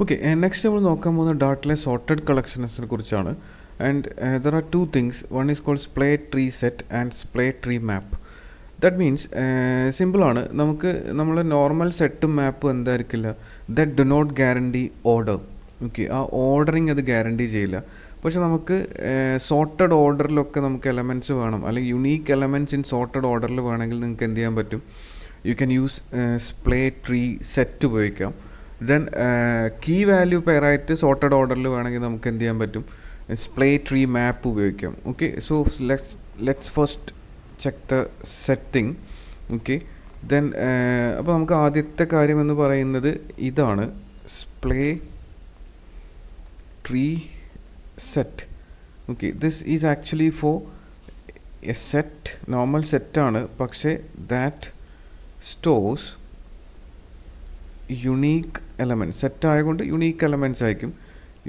Okay, and next നമ്മൾ നോക്കാൻ പോകുന്ന ഡാട്ടിലെ സോർട്ടഡ് കളക്ഷൻസിനെ കുറിച്ചാണ്. And there are two things. One is called splay tree set and splay tree map. That means സിമ്പിളാണ്. നമുക്ക് നമ്മൾ നോർമൽ സെറ്റും മാപ്പും എന്തായിരിക്കില്ല, that do not guarantee order. Okay, ആ ഓർഡറിങ് അത് ഗ്യാരണ്ടി ചെയ്യില്ല. പക്ഷെ നമുക്ക് സോർട്ടഡ് ഓർഡറിലൊക്കെ നമുക്ക് എലമെൻറ്റ്സ് വേണം, അല്ലെങ്കിൽ യുണീക്ക് എലമെൻറ്റ്സ് ഇൻ സോർട്ടഡ് ഓർഡറിൽ വേണമെങ്കിൽ നിങ്ങൾക്ക് എന്ത് ചെയ്യാൻ പറ്റും, you can use splay tree set ഉപയോഗിക്കാം. ദെൻ കീ വാല്യൂ പെയറായിട്ട് സോർട്ടഡ് ഓർഡറിൽ വേണമെങ്കിൽ നമുക്ക് എന്ത് ചെയ്യാൻ പറ്റും, സ്പ്ലേ ട്രീ മാപ്പ് ഉപയോഗിക്കാം. Okay, so let's first check the setting. Okay, then അപ്പോൾ നമുക്ക് ആദ്യത്തെ കാര്യം എന്ന് പറയുന്നത് ഇതാണ്, splay tree set. Okay, this is actually for a set, normal സെറ്റാണ്, പക്ഷേ that stores unique elements. Set ആയതുകൊണ്ട് യുണീക്ക് എലമെൻറ്റ്സ് ആയിരിക്കും.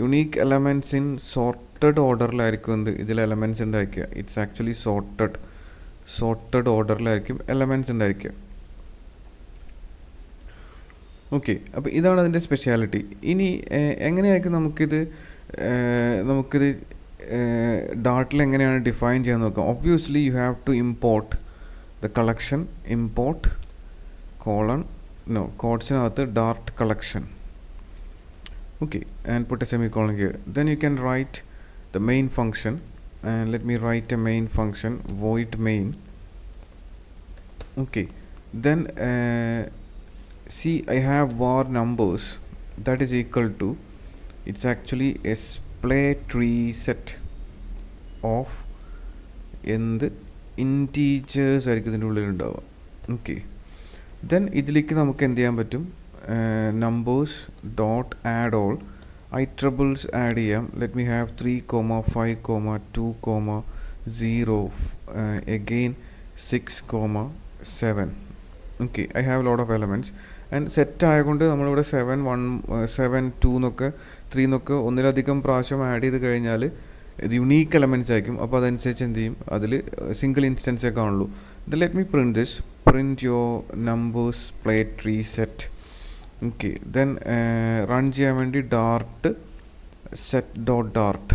യുണീക്ക് എലമെൻറ്റ്സ് ഇൻ സോർട്ടഡ് ഓർഡറിലായിരിക്കും എന്ത് ഇതിൽ എലമെൻറ്റ്സ് ഉണ്ടായിരിക്കുക. ഇറ്റ്സ് ആക്ച്വലി സോർട്ടഡ് ഓർഡറിലായിരിക്കും എലമെൻറ്റ്സ് ഉണ്ടായിരിക്കുക. ഓക്കെ, അപ്പോൾ ഇതാണ് അതിൻ്റെ സ്പെഷ്യാലിറ്റി. ഇനി എങ്ങനെയായിരിക്കും നമുക്കിത് ഡാട്ടിൽ എങ്ങനെയാണ് ഡിഫൈൻ ചെയ്യാൻ നോക്കാം. Obviously you have to import the collection, import കോഡ്സിനകത്ത് dart collection. Okay, and put a semicolon here. Then you can write the main function, and let me write a main function, void main. Okay, then see, I have var numbers that is equal to, it's actually a splay tree set of in the integers ആയിരിക്കും ഇതിൻ്റെ ഉള്ളിൽ ഉണ്ടാവുക. Okay, then ഇതിലേക്ക് നമുക്ക് എന്ത് ചെയ്യാൻ പറ്റും, numbers dot add all, iterables add ചെയ്യാം. Let me have 3, 5, 2, 0, again 6, 7. Okay, I have lot of elements. And set ആയതുകൊണ്ട് നമ്മളിവിടെ 7, 1, 7, 2 എന്നൊക്കെ 3 എന്നൊക്കെ ഒന്നിലധികം പ്രാവശ്യം ആഡ് ചെയ്ത് കഴിഞ്ഞാൽ ഇത് യുണീക്ക് എലമെൻറ്റ്സ് ആയിരിക്കും. അപ്പോൾ അതനുസരിച്ച് എന്ത് ചെയ്യും, അതിൽ സിംഗിൾ ഇൻസ്റ്റൻസേ കാണുള്ളൂ. Then let me print this, print your numbers play tree set. Okay, then run ചെയ്യാൻ വേണ്ടി dart set dot dart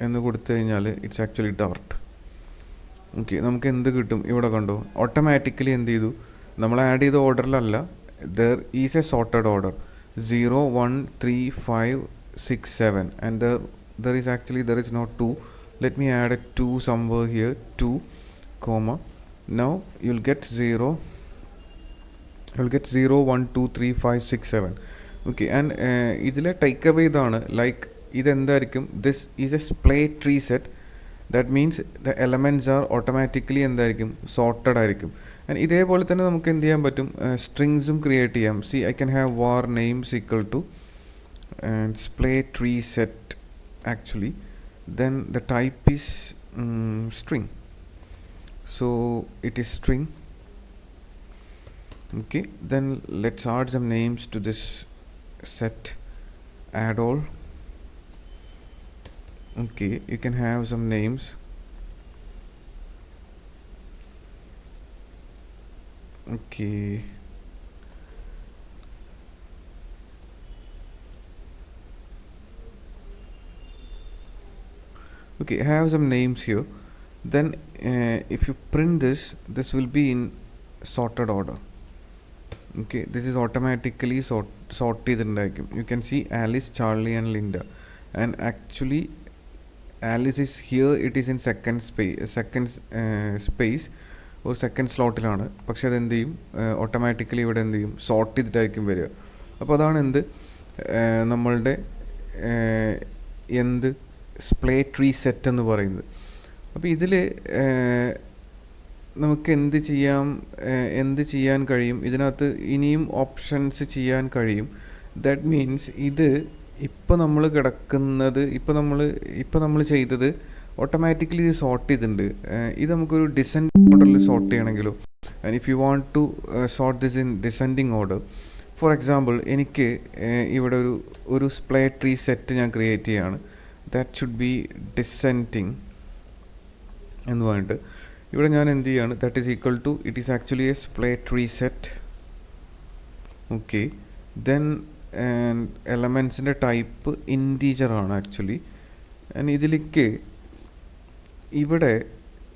എന്ന് കൊടുത്തു കഴിഞ്ഞാൽ ഇറ്റ്സ് ആക്ച്വലി dart. ഓക്കെ, നമുക്ക് എന്ത് കിട്ടും, ഇവിടെ കണ്ടോ, ഓട്ടോമാറ്റിക്കലി എന്ത് ചെയ്തു, നമ്മൾ ആഡ് ചെയ്ത ഓർഡറിലല്ല, there is a sorted order 0, 1, 3, 5, 6, 7 and there is not 2. Let me add a 2 somewhere here, 2, comma. Now you'll get 0, 1, 2, 3, 5, 6, 7. Okay, and ഇതിലെ ടേക്ക് അവേ ഇതാണ്, ലൈക്ക് ഇതെന്തായിരിക്കും, this is a splay tree set. That means the elements are automatically എന്തായിരിക്കും, sorted ആയിരിക്കും. And ഇതേപോലെ തന്നെ നമുക്ക് എന്ത് ചെയ്യാൻ പറ്റും, സ്ട്രിങ്സും ക്രിയേറ്റ് ചെയ്യാം. See, I can have var names equal to and splay tree set actually, then the type is string. So it is string. Okay, then let's add some names to this set, add all. Okay, you can have some names. Okay, okay, I have some names here. Then if you print this will be in sorted order. Okay, this is automatically sorted ഉണ്ടായിരിക്കും. You can see Alice, Charlie and Linda, and actually Alice is here, it is in second space or second സ്ലോട്ടിലാണ്. പക്ഷെ അതെന്ത് ചെയ്യും, automatically ഇവിടെ എന്ത് ചെയ്യും, sort ചെയ്തിട്ടായിരിക്കും വരിക. അപ്പോൾ അതാണ് എന്ത് നമ്മളുടെ എന്ത് സ്പ്ലേ ട്രീ സെറ്റ് എന്ന് പറയുന്നത്. അപ്പോൾ ഇതിൽ നമുക്ക് എന്ത് ചെയ്യാൻ കഴിയും, ഇതിനകത്ത് ഇനിയും ഓപ്ഷൻസ് ചെയ്യാൻ കഴിയും. ദാറ്റ് മീൻസ് ഇത് ഇപ്പോൾ നമ്മൾ ചെയ്തത് ഓട്ടോമാറ്റിക്കലി ഇത് സോർട്ട് ചെയ്തിട്ടുണ്ട്. ഇത് നമുക്കൊരു ഡിസെൻഡിങ് ഓർഡറിൽ സോർട്ട് ചെയ്യണമെങ്കിലോ, and if you want to sort this in descending order, for example എനിക്ക് ഇവിടെ ഒരു സ്പ്ലേ ട്രീ സെറ്റ് ഞാൻ ക്രിയേറ്റ് ചെയ്യുകയാണ്. ദാറ്റ് ഷുഡ് ബി ഡിസെൻഡിങ് എന്ന് പറഞ്ഞിട്ട് ഇവിടെ ഞാൻ എന്ത് ചെയ്യാണ്, that is equal to, it is actually a splay tree set. Okay, then and എലമെൻസിൻ്റെ ടൈപ്പ് ഇൻറ്റീജർ ആണ് ആക്ച്വലി. ആൻഡ് ഇതിലേക്ക് ഇവിടെ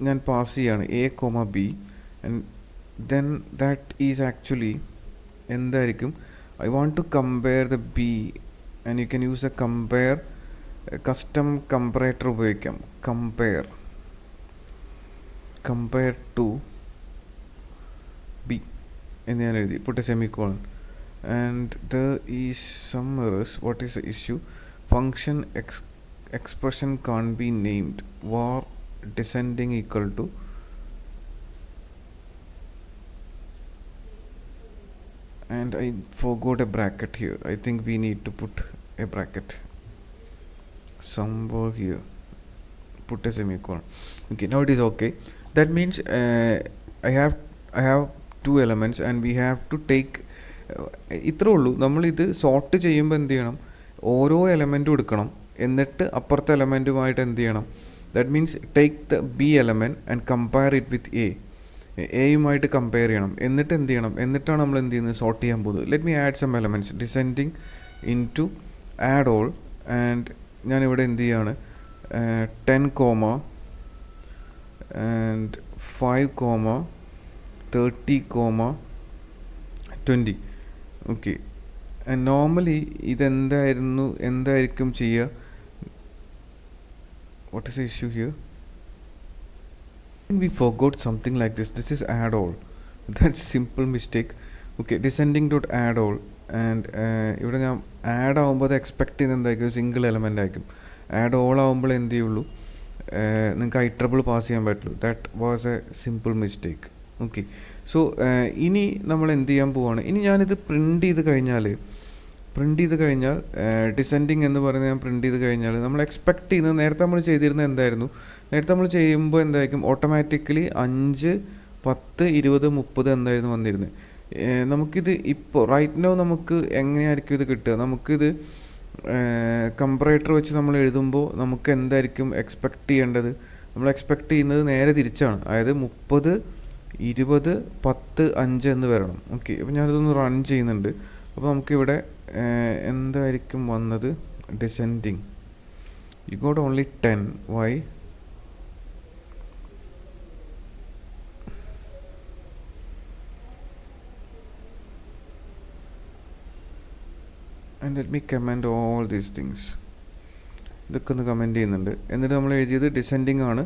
ഞാൻ പാസ് ചെയ്യാണ് a comma b, and then that is actually എന്തായിരിക്കും, I want to compare the B, and you can use a compare custom comparator ഉപയോഗിക്കാം. Compare to B എന്ന് ഞാൻ എഴുതി, put a semicolon. And there is some errors. What is the issue? Function expression can't be named. Var descending equal to and I forgot a bracket here. I think we need to put a bracket somewhere here. Put a semicolon. Okay, now it is okay. That means I have two elements and we have to take ഇത്രേ ഉള്ളൂ. നമ്മളിത് sort ചെയ്യുമ്പോൾ എന്ത് ചെയ്യണം, ഓരോ എലമെൻറ്റും എടുക്കണം, എന്നിട്ട് അപ്പുറത്തെ എലമെൻറ്റുമായിട്ട് എന്ത് ചെയ്യണം, that means take the b element and compare it with എയുമായിട്ട് കമ്പയർ ചെയ്യണം. എന്നിട്ട് എന്ത് ചെയ്യണം, എന്നിട്ടാണ് നമ്മൾ എന്ത് ചെയ്യുന്നത്, സോർട്ട് ചെയ്യാൻ പോകുന്നത്. Let me add some elements descending in to add all. And ഞാനിവിടെ എന്ത് ചെയ്യാണ്, 10 comma and 5 comma 30 comma 20. Okay, and normally എന്തായിരിക്കും ചെയ്യുക, what is the issue here, we forgot something like this. This is add all. That's simple mistake. Okay, descending dot add all. And ഇവിടെ ഞാൻ add ആകുമ്പോൾ അത് expect ചെയ്യുന്നത് എന്തായിരിക്കും, single element ആയിരിക്കും. Add all ആകുമ്പോൾ എന്ത് ചെയ്യുള്ളൂ, നിങ്ങൾക്ക് ഐട്രബിൾ പാസ് ചെയ്യാൻ പറ്റുള്ളൂ. That was A simple mistake. Okay, so ഇനി നമ്മൾ എന്ത് ചെയ്യാൻ പോവുകയാണ്, ഇനി ഞാനിത് പ്രിൻ്റ് ചെയ്ത് കഴിഞ്ഞാൽ ഡിസെൻഡിങ് എന്ന് പറയുന്നത് ഞാൻ പ്രിൻ്റ് ചെയ്ത് കഴിഞ്ഞാൽ നമ്മൾ എക്സ്പെക്ട് ചെയ്യുന്നത്, നേരത്തെ നമ്മൾ ചെയ്തിരുന്നത് എന്തായിരുന്നു, നേരത്തെ നമ്മൾ ചെയ്യുമ്പോൾ എന്തായിരിക്കും, ഓട്ടോമാറ്റിക്കലി 5, 10, 20, 30 എന്തായിരുന്നു വന്നിരുന്നത്. നമുക്കിത് ഇപ്പോൾ റൈറ്റ് നൗ നമുക്ക് എങ്ങനെയായിരിക്കും ഇത് കിട്ടുക, നമുക്കിത് കമ്പറേറ്റർ വെച്ച് നമ്മൾ എഴുതുമ്പോൾ നമുക്ക് എന്തായിരിക്കും എക്സ്പെക്റ്റ് ചെയ്യേണ്ടത്, നമ്മൾ എക്സ്പെക്റ്റ് ചെയ്യുന്നത് നേരെ തിരിച്ചാണ്. അതായത് 30, 20, 10, 5 എന്ന് വരണം. ഓക്കെ, അപ്പോൾ ഞാനിതൊന്ന് റൺ ചെയ്യുന്നുണ്ട്. അപ്പോൾ നമുക്കിവിടെ എന്തായിരിക്കും വന്നത്, descending you got only 10. Why? And let me comment all these things. ഇതൊക്കെ ഒന്ന് കമൻറ്റ് ചെയ്യുന്നുണ്ട്. എന്നിട്ട് നമ്മൾ എഴുതിയത് ഡിസെൻഡിങ് ആണ്,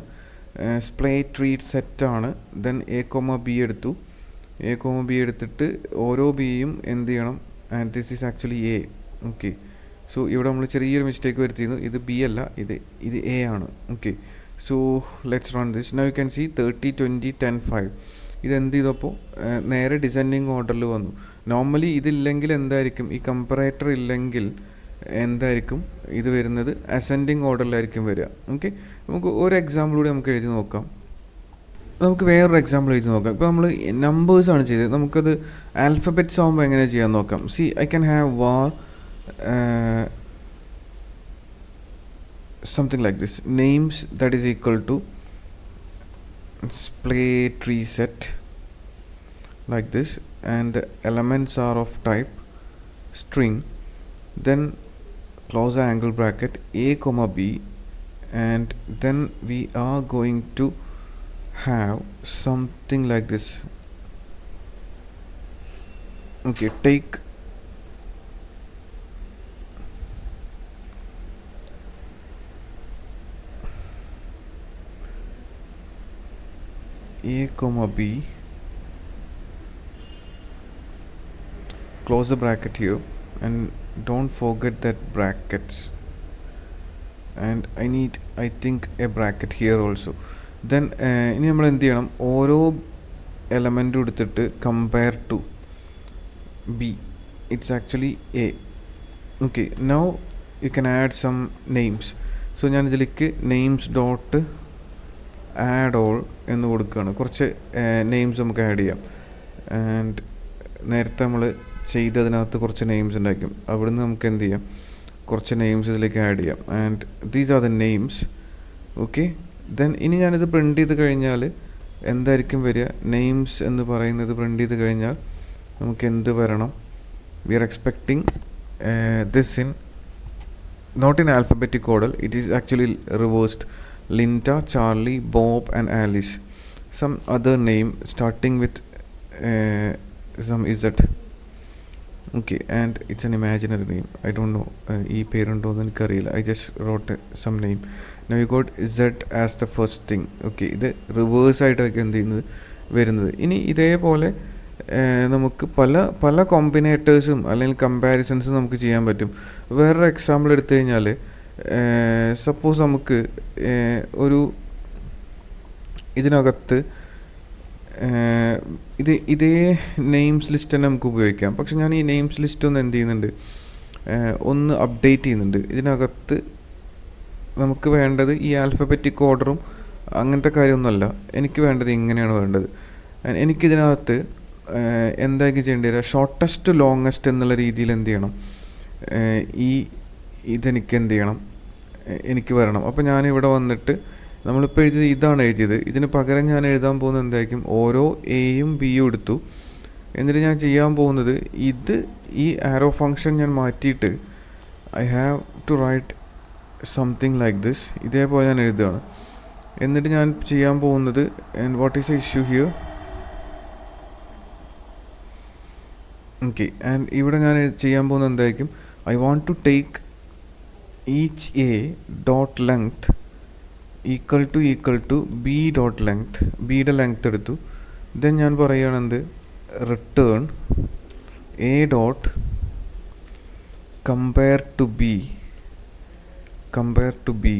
SplayTreeSet ആണ്. ദെൻ എ കോമ ബി എടുത്തിട്ട് ഓരോ ബിയും എന്ത് ചെയ്യണം, and this is actually a. Okay, so ഇവിടെ നമ്മൾ ചെറിയൊരു മിസ്റ്റേക്ക് വരുത്തിയിരുന്നു, ഇത് ബി അല്ല, ഇത് എ ആണ്. Okay, so let's run this. Now you can see 30, 20, 10, 5. ഇതെന്ത് ചെയ്തപ്പോൾ നേരെ ഡിസെൻഡിങ് ഓർഡറിൽ വന്നു. നോർമലി ഇതില്ലെങ്കിൽ എന്തായിരിക്കും, ഈ കമ്പറേറ്റർ ഇല്ലെങ്കിൽ എന്തായിരിക്കും ഇത് വരുന്നത്, അസെൻഡിങ് ഓർഡറിലായിരിക്കും വരിക. ഓക്കെ, നമുക്ക് ഒരു എക്സാമ്പിൾ കൂടി നമുക്ക് എഴുതി നോക്കാം. നമുക്ക് വേറൊരു എക്സാമ്പിൾ എഴുതി നോക്കാം. ഇപ്പോൾ നമ്മൾ നമ്പേഴ്സാണ് ചെയ്തത്, നമുക്കത് ആൽഫബറ്റ്സ് ആകുമ്പോൾ എങ്ങനെ ചെയ്യാൻ നോക്കാം. See I can have var something like this, names that is equal to SplayTreeSet like this, and the elements are of type string. Then close the angle bracket a comma b, and then we are going to have something like this. Okay, take a comma b, close the bracket here, and don't forget that brackets, and I think a bracket here also. Then ഇനി നമ്മൾ എന്ത് ചെയ്യണം, ഓരോ എലമെൻറ്റും എടുത്തിട്ട് compare to B, it's actually a. Okay, now you can add some names. So ഞാൻ ഇതിലേക്ക് names dot add all എന്ന് കൊടുക്കുകയാണ്. കുറച്ച് നെയിംസ് നമുക്ക് ആഡ് ചെയ്യാം. ആൻഡ് നേരത്തെ നമ്മൾ ചെയ്തതിനകത്ത് കുറച്ച് നെയിംസ് ഉണ്ടായിരിക്കും, അവിടുന്ന് നമുക്ക് എന്ത് ചെയ്യാം, കുറച്ച് നെയിംസ് ഇതിലേക്ക് ആഡ് ചെയ്യാം. And these are the names. Okay, then ഇനി ഞാനിത് പ്രിൻ്റ് ചെയ്ത് കഴിഞ്ഞാൽ എന്തായിരിക്കും വരിക, നെയിംസ് എന്ന് പറയുന്നത് പ്രിൻ്റ് ചെയ്ത് കഴിഞ്ഞാൽ നമുക്ക് എന്ത് വരണം, we are expecting this in not in alphabetic order, it is actually reversed. Linda, Charlie, Bob and Alice. Some other name starting with some Z. Okay, and it's an imaginary name. I don't know e parent or I just wrote some name. Now you got Z as the first thing. Okay, ഇത് reverse ആയിട്ടൊക്കെ എന്ത് ചെയ്യുന്നത് വരുന്നത്. ഇനി ഇതേപോലെ നമുക്ക് പല പല കോമ്പിനേറ്റേഴ്സും അല്ലെങ്കിൽ കമ്പാരിസൺസും നമുക്ക് ചെയ്യാൻ പറ്റും. വേറൊരു എക്സാമ്പിൾ എടുത്തു കഴിഞ്ഞാൽ സപ്പോസ് നമുക്ക് ഒരു ഇതിനകത്ത് ഇതേ നെയിംസ് ലിസ്റ്റ് തന്നെ നമുക്ക് ഉപയോഗിക്കാം. പക്ഷെ ഞാൻ ഈ നെയിംസ് ലിസ്റ്റ് ഒന്ന് എന്ത് ചെയ്യുന്നുണ്ട്, ഒന്ന് അപ്ഡേറ്റ് ചെയ്യുന്നുണ്ട്. ഇതിനകത്ത് നമുക്ക് വേണ്ടത് ഈ ആൽഫബറ്റിക് ഓർഡറും അങ്ങനത്തെ കാര്യമൊന്നുമല്ല. എനിക്ക് വേണ്ടത് ഇങ്ങനെയാണ് വേണ്ടത്. എനിക്കിതിനകത്ത് എന്തായിരിക്കും ചെയ്യേണ്ടി വരിക, ഷോർട്ടസ്റ്റ് ലോങ്ങസ്റ്റ് എന്നുള്ള രീതിയിൽ എന്ത് ചെയ്യണം, ഇതെനിക്ക് എന്ത് ചെയ്യണം, എനിക്ക് വരണം. അപ്പോൾ ഞാനിവിടെ വന്നിട്ട് നമ്മളിപ്പോൾ എഴുതിയത് ഇതാണ് എഴുതിയത്. ഇതിന് പകരം ഞാൻ എഴുതാൻ പോകുന്നത് എന്തായിരിക്കും, ഓരോ എയും ബിയും എടുത്തു. എന്നിട്ട് ഞാൻ ചെയ്യാൻ പോകുന്നത് ഈ ആരോ ഫങ്ഷൻ ഞാൻ മാറ്റിയിട്ട് I have to write something like this. ഇതേപോലെ ഞാൻ എഴുതുകയാണ്. എന്നിട്ട് ഞാൻ ചെയ്യാൻ പോകുന്നത്, and what is a issue here. Okay, and ഇവിടെ ഞാൻ ചെയ്യാൻ പോകുന്നത് എന്തായിരിക്കും, I want to take each a dot length equal to b dot length. ബിയുടെ ലെങ്ത് എടുത്തു. ദെൻ ഞാൻ പറയുകയാണെന്ത്, return a dot compare to B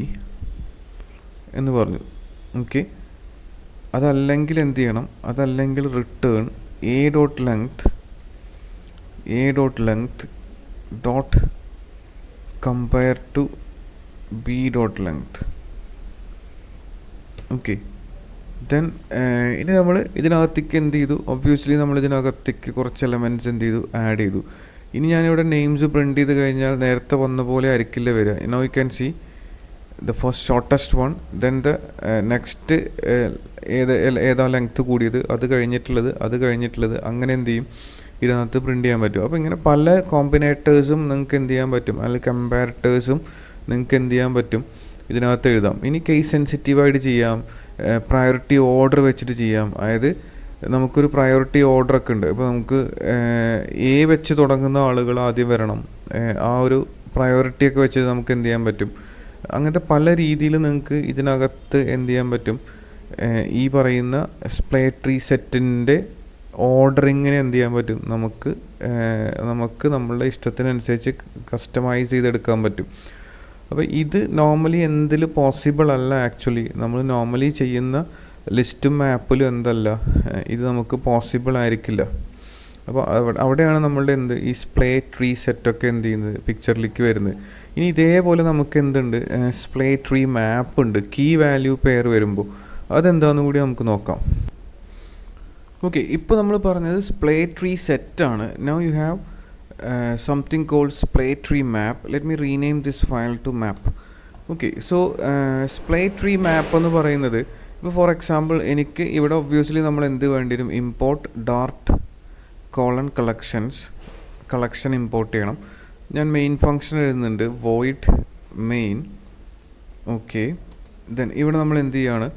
എന്ന് പറഞ്ഞു. ഓക്കെ, അതല്ലെങ്കിൽ എന്ത് ചെയ്യണം, അതല്ലെങ്കിൽ return a dot length dot compare to b dot length. Okay, then ഇനി നമ്മൾ ഇതിനകത്തേക്ക് എന്ത് ചെയ്തു, ഒബ്വിയസ്ലി നമ്മൾ ഇതിനകത്തേക്ക് കുറച്ച് എലമെൻറ്റ്സ് എന്ത് ചെയ്തു, ആഡ് ചെയ്തു. ഇനി ഞാനിവിടെ നെയിംസ് പ്രിൻറ്റ് ചെയ്ത് കഴിഞ്ഞാൽ നേരത്തെ വന്ന പോലെ ആയിരിക്കില്ല വരിക. Now you can see the first shortest one, then the next ഏതാ ലെങ്ത്ത് കൂടിയത്, അത് കഴിഞ്ഞിട്ടുള്ളത് അങ്ങനെ എന്ത് ചെയ്യും, ഇതിനകത്ത് പ്രിൻറ്റ് ചെയ്യാൻ പറ്റും. അപ്പോൾ ഇങ്ങനെ പല കോമ്പിനേറ്റേഴ്സും നിങ്ങൾക്ക് എന്ത് ചെയ്യാൻ പറ്റും, അല്ലെങ്കിൽ കമ്പാരിറ്റേഴ്സും നിങ്ങൾക്ക് എന്ത് ചെയ്യാൻ പറ്റും, ഇതിനകത്ത് എഴുതാം. ഇനി കേസ് സെൻസിറ്റീവായിട്ട് ചെയ്യാം, പ്രയോറിറ്റി ഓർഡർ വെച്ചിട്ട് ചെയ്യാം. അതായത് നമുക്കൊരു പ്രയോറിറ്റി ഓർഡറൊക്കെ ഉണ്ട്. ഇപ്പോൾ നമുക്ക് എ വെച്ച് തുടങ്ങുന്ന ആളുകൾ ആദ്യം വരണം, ആ ഒരു പ്രയോറിറ്റിയൊക്കെ വെച്ച് നമുക്ക് എന്ത് ചെയ്യാൻ പറ്റും. അങ്ങനത്തെ പല രീതിയിൽ നിങ്ങൾക്ക് ഇതിനകത്ത് എന്ത് ചെയ്യാൻ പറ്റും, ഈ പറയുന്ന സ്പ്ലേ ട്രീ സെറ്റിൻ്റെ ഓർഡറിങ്ങിനെ എന്ത് ചെയ്യാൻ പറ്റും, നമുക്ക് നമ്മളുടെ ഇഷ്ടത്തിനനുസരിച്ച് കസ്റ്റമൈസ് ചെയ്തെടുക്കാൻ പറ്റും. അപ്പോൾ ഇത് നോർമലി എന്തിൽ പോസിബിൾ അല്ല. ആക്ച്വലി നമ്മൾ നോർമലി ചെയ്യുന്ന ലിസ്റ്റും മാപ്പിലും എന്തല്ല, ഇത് നമുക്ക് പോസിബിൾ ആയിരിക്കില്ല. അപ്പോൾ അവിടെയാണ് നമ്മളുടെ ഈ സ്പ്ലേ ട്രീ സെറ്റൊക്കെ എന്ത് ചെയ്യുന്നത്, പിക്ചറിലേക്ക് വരുന്നത്. ഇനി ഇതേപോലെ നമുക്ക് എന്തുണ്ട്, സ്പ്ലേ ട്രീ മാപ്പ് ഉണ്ട്. കീ വാല്യൂ പെയർ വരുമ്പോൾ അതെന്താണെന്ന് കൂടി നമുക്ക് നോക്കാം. ഓക്കെ, ഇപ്പോൾ നമ്മൾ പറഞ്ഞത് സ്പ്ലേ ട്രീ സെറ്റാണ്. Now you have something called SplayTreeMap. Let me rename this file to map. Okay, so SplayTreeMap എന്ന് പറയുന്നത്, ഇപ്പോൾ ഫോർ എക്സാമ്പിൾ എനിക്ക് ഇവിടെ ഒബ്വിയസ്ലി നമ്മൾ എന്ത് വേണ്ടി വരും, ഇമ്പോർട്ട് ഡാർട്ട് കളക്ഷൻ ഇമ്പോർട്ട് ചെയ്യണം. ഞാൻ മെയിൻ ഫംഗ്ഷൻ എഴുതുന്നുണ്ട്, void main. ഓക്കെ, ദെൻ ഇവിടെ നമ്മൾ എന്ത് ചെയ്യാണ്,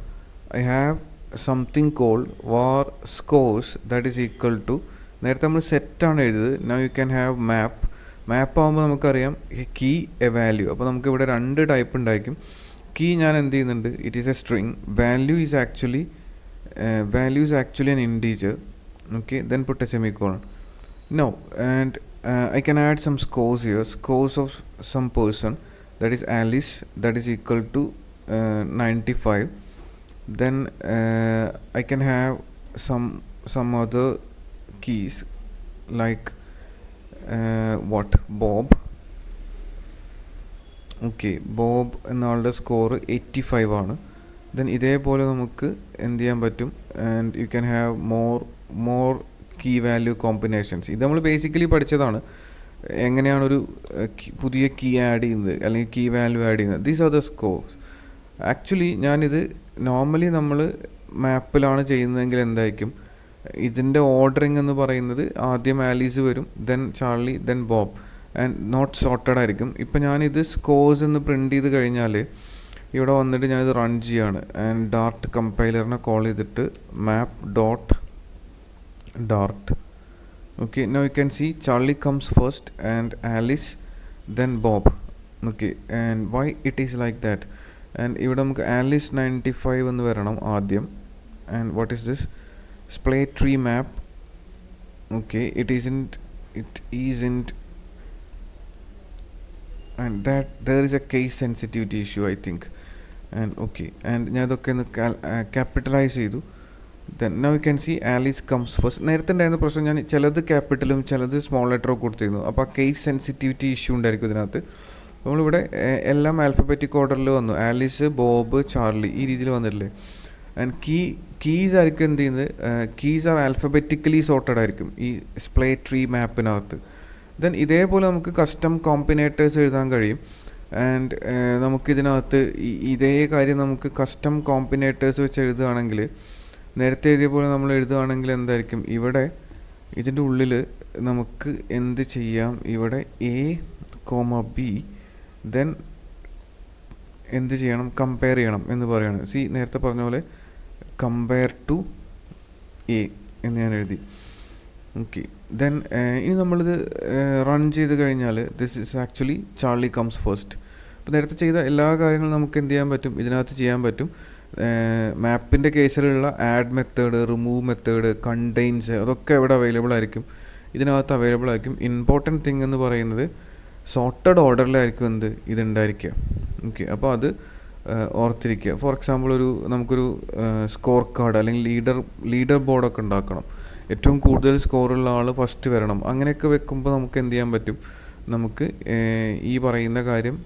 I have something called var scores that is equal to, നേരത്തെ നമ്മൾ സെറ്റാണ് എഴുതിയത്. നൗ യു ക്യാൻ ഹാവ് മാപ്പ് ആകുമ്പോൾ നമുക്കറിയാം കീ എ വാല്യൂ. അപ്പോൾ നമുക്ക് ഇവിടെ രണ്ട് ടൈപ്പ് ഉണ്ടായിരിക്കും. കീ ഞാൻ എന്ത് ചെയ്യുന്നുണ്ട്, it is A string, value is actually an integer. Okay, then put a semicolon. Now, and I can add some scores here, scores of some person, that is Alice, that is equal to 95. Then I can have some other keys like Bob. Okay, Bob എന്നാളുടെ score 85 ആണ്. Then ഇതേപോലെ നമുക്ക് എന്ത് ചെയ്യാൻ പറ്റും, and you can have more key value combinations. ഇത് നമ്മൾ basically പഠിച്ചതാണ്, എങ്ങനെയാണൊരു പുതിയ കീ ആഡ് ചെയ്യുന്നത് അല്ലെങ്കിൽ കീ വാല്യൂ ആഡ് ചെയ്യുന്നത്. These are the scores. Actually ഞാനിത് നോർമലി നമ്മൾ മാപ്പിലാണ് ചെയ്യുന്നതെങ്കിൽ എന്തായിരിക്കും, ഇതിൻ്റെ ഓർഡറിങ് എന്ന് പറയുന്നത് ആദ്യം ആലീസ് വരും, then Charlie, then Bob. And not sorted ആയിരിക്കും. ഇപ്പം ഞാനിത് സ്കോഴ്സ് എന്ന് പ്രിൻ്റ് ചെയ്ത് കഴിഞ്ഞാൽ ഇവിടെ വന്നിട്ട് ഞാനിത് റൺ ചെയ്യാണ്. ആൻഡ് ഡാർട്ട് കമ്പൈലറിനെ കോൾ ചെയ്തിട്ട് map dot dart. Okay, now you can see Charlie comes first and Alice then Bob. Okay, and why it is like that? And ഇവിടെ നമുക്ക് ആലിസ് 95 എന്ന് വരണം ആദ്യം. And what is this? SplayTreeMap. Okay, it isn't, and that there is a case sensitivity issue, I think. And okay, and ഞാൻ ഇതൊക്കെ ഒന്ന് capitalise ചെയ്തു. Then now you can see Alice comes first. നേരത്തെ ഉണ്ടായിരുന്ന പ്രശ്നം, ഞാൻ ചിലത് ക്യാപിറ്റലും ചിലത് സ്മോൾ ലെറ്ററൊക്കെ കൊടുത്തിരുന്നു. അപ്പോൾ ആ കേസ് സെൻസിറ്റിവിറ്റി ഇഷ്യൂ ഉണ്ടായിരിക്കും ഇതിനകത്ത്. നമ്മളിവിടെ എല്ലാം ആൽഫബറ്റിക് ഓർഡറിൽ വന്നു. ആലിസ്, ബോബ്, ചാർലി, ഈ രീതിയിൽ വന്നിട്ടില്ലേ? ആൻഡ് കീസ് ആയിരിക്കും എന്ത് ചെയ്യുന്നത്? കീസ് ആർ ആൽഫബറ്റിക്കലി സോർട്ടഡ് ആയിരിക്കും ഈ SplayTreeMapനകത്ത്. ദെൻ ഇതേപോലെ നമുക്ക് കസ്റ്റം കോമ്പിനേറ്റേഴ്സ് എഴുതാൻ കഴിയും. ആൻഡ് നമുക്കിതിനകത്ത് ഇതേ കാര്യം നമുക്ക് കസ്റ്റം കോമ്പിനേറ്റേഴ്സ് വെച്ച് എഴുതുകയാണെങ്കിൽ, നേരത്തെ എഴുതിയ പോലെ നമ്മൾ എഴുതുകയാണെങ്കിൽ എന്തായിരിക്കും? ഇവിടെ ഇതിൻ്റെ ഉള്ളിൽ നമുക്ക് എന്ത് ചെയ്യാം? ഇവിടെ A, B, ദെൻ എന്ത് ചെയ്യണം? കമ്പയർ ചെയ്യണം എന്ന് പറയുകയാണ്. നേരത്തെ പറഞ്ഞ പോലെ കമ്പയർ ടു A എന്ന് ഞാൻ എഴുതി. ഓക്കെ, ദെൻ ഇനി നമ്മളിത് റൺ ചെയ്ത് കഴിഞ്ഞാൽ this is actually Charlie comes first. അപ്പോൾ നേരത്തെ ചെയ്ത എല്ലാ കാര്യങ്ങളും നമുക്ക് എന്ത് ചെയ്യാൻ പറ്റും? ഇതിനകത്ത് ചെയ്യാൻ പറ്റും. മാപ്പിൻ്റെ കേസിലുള്ള add method, remove method, contains, അതൊക്കെ ഇവിടെ അവൈലബിൾ ആയിരിക്കും, ഇതിനകത്ത് അവൈലബിൾ ആയിരിക്കും. ഇമ്പോർട്ടൻറ്റ് തിങ് എന്ന് പറയുന്നത് സോർട്ടഡ് ഓർഡറിലായിരിക്കും ഇതുണ്ടായിരിക്കുക. ഓക്കെ, അപ്പോൾ അത് ഓർത്തിരിക്കുക. ഫോർ എക്സാമ്പിൾ നമുക്കൊരു സ്കോർ കാർഡ് അല്ലെങ്കിൽ ലീഡർ ബോർഡൊക്കെ ഉണ്ടാക്കണം. ഏറ്റവും കൂടുതൽ സ്കോറുള്ള ആൾ ഫസ്റ്റ് വരണം. അങ്ങനെയൊക്കെ വെക്കുമ്പോൾ നമുക്ക് എന്ത് ചെയ്യാൻ പറ്റും? നമുക്ക് ഈ പറയുന്ന കാര്യം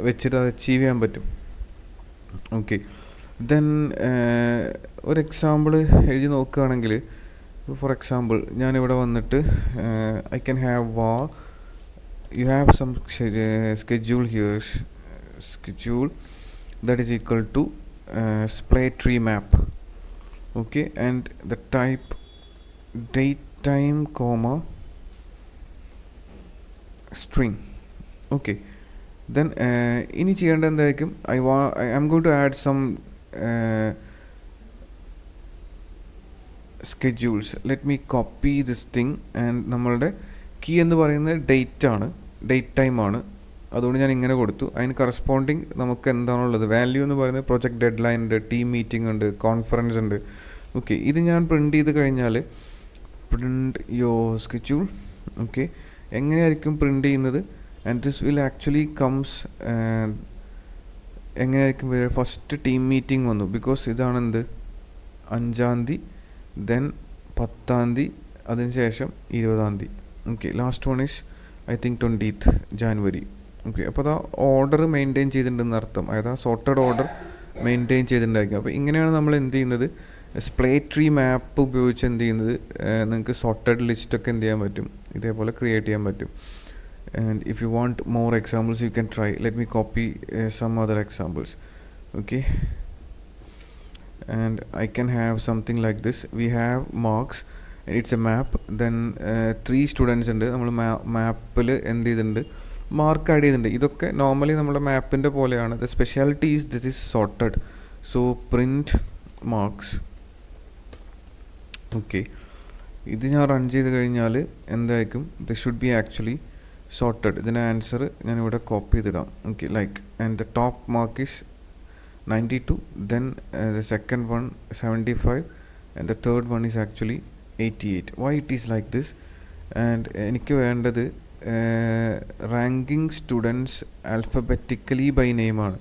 വെച്ചിട്ട് അത് അച്ചീവ് ചെയ്യാൻ പറ്റും. ഓക്കെ, ദെൻ ഒരു എക്സാമ്പിൾ എഴുതി നോക്കുകയാണെങ്കിൽ, ഫോർ എക്സാമ്പിൾ ഞാനിവിടെ വന്നിട്ട് I can have war, you have some schedule here, schedule that is equal to SplayTreeMap. Okay, and the type date time comma string. Okay, then ഇനി ചെയ്യേണ്ടത് എന്തായിരിക്കും? I am going to add some schedules. Let me copy this thing. And നമ്മളുടെ key എന്ന് പറയുന്നത് date ടൈമാണ്. അതുകൊണ്ട് ഞാൻ ഇങ്ങനെ കൊടുത്തു. അതിന് കറസ്പോണ്ടിങ് നമുക്ക് എന്താണുള്ളത്? വാല്യൂ എന്ന് പറയുന്നത് പ്രൊജക്റ്റ് ഡെഡ് ലൈൻ ഉണ്ട്, ടീം മീറ്റിംഗ് ഉണ്ട്, കോൺഫറൻസ് ഉണ്ട്. ഓക്കെ, ഇത് ഞാൻ പ്രിൻ്റ് ചെയ്ത് കഴിഞ്ഞാൽ പ്രിൻ്റ് യോർ സ്കെഡ്യൂൾ. ഓക്കെ, എങ്ങനെയായിരിക്കും പ്രിൻ്റ് ചെയ്യുന്നത്? And this will actually comes എങ്ങനെയായിരിക്കും? ഫസ്റ്റ് ടീം മീറ്റിംഗ് വന്നു, ബിക്കോസ് ഇതാണെന്ത് 5-ാം തീയതി, ദെൻ 10-ാം തീയതി, അതിനുശേഷം 20-ാം തീയതി. Okay, last one is I think 20th January. Okay, അപ്പോൾ അത് ഓർഡർ മെയിൻറ്റെയിൻ ചെയ്തിട്ടുണ്ടെന്ന് അർത്ഥം. അതായത് ആ സോർട്ടഡ് ഓർഡർ മെയിൻറ്റെയിൻ ചെയ്തിട്ടുണ്ടായിരിക്കും. അപ്പോൾ ഇങ്ങനെയാണ് നമ്മൾ എന്ത് ചെയ്യുന്നത്? SplayTreeMap ഉപയോഗിച്ച് എന്ത് ചെയ്യുന്നത്? നിങ്ങൾക്ക് സോർട്ടഡ് ലിസ്റ്റൊക്കെ എന്ത് ചെയ്യാൻ പറ്റും? ഇതേപോലെ ക്രിയേറ്റ് ചെയ്യാൻ പറ്റും. And if you want more examples you can try. Let me copy some other examples. Okay, and I can have something like this. We have marks, it's a map. Then 3 students ഉണ്ട്. നമ്മൾ മാപ്പിൽ എന്ത് ചെയ്തിട്ടുണ്ട്? Mark add ചെയ്തിട്ടുണ്ട്. ഇതൊക്കെ normally നമ്മുടെ മാപ്പിൻ്റെ പോലെയാണ്. The speciality is this is sorted. So print marks. Okay, ഇത് ഞാൻ റൺ ചെയ്ത് കഴിഞ്ഞാൽ എന്തായിരിക്കും? This should be actually sorted. ഇതിൻ്റെ ആൻസർ ഞാനിവിടെ കോപ്പി ചെയ്തിടാം. Okay, like, and the top mark is 92, then the second one 75, and the third one is actually 88. Why it is like this? And എനിക്ക് വേണ്ടത് ranking students alphabetically by നെയിമാണ്.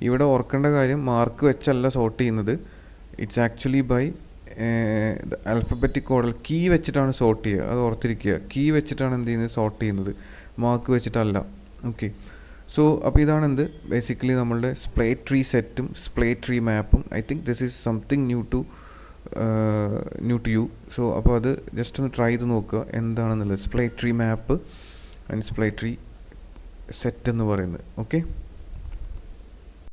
ഇവിടെ ഓർക്കേണ്ട കാര്യം, mark വെച്ചല്ല സോർട്ട് ചെയ്യുന്നത്. It's actually by alphabetic order. Key വെച്ചിട്ടാണ് sort ചെയ്യുക, അത് ഓർത്തിരിക്കുക. കീ വെച്ചിട്ടാണ് എന്ത് ചെയ്യുന്നത്? സോർട്ട് ചെയ്യുന്നത്, മാർക്ക് വെച്ചിട്ടല്ല. ഓക്കെ, സോ അപ്പോൾ ഇതാണെന്ത് ബേസിക്കലി നമ്മളുടെ SplayTreeSet ഉം SplayTreeMapഉം. I think this is something new to you. So അപ്പോൾ അത് ജസ്റ്റ് ഒന്ന് ട്രൈ ചെയ്ത് നോക്കുക എന്താണെന്നുള്ളത്. SplayTreeMap ആൻഡ് SplayTreeSet എന്ന് പറയുന്നത്. ഓക്കെ.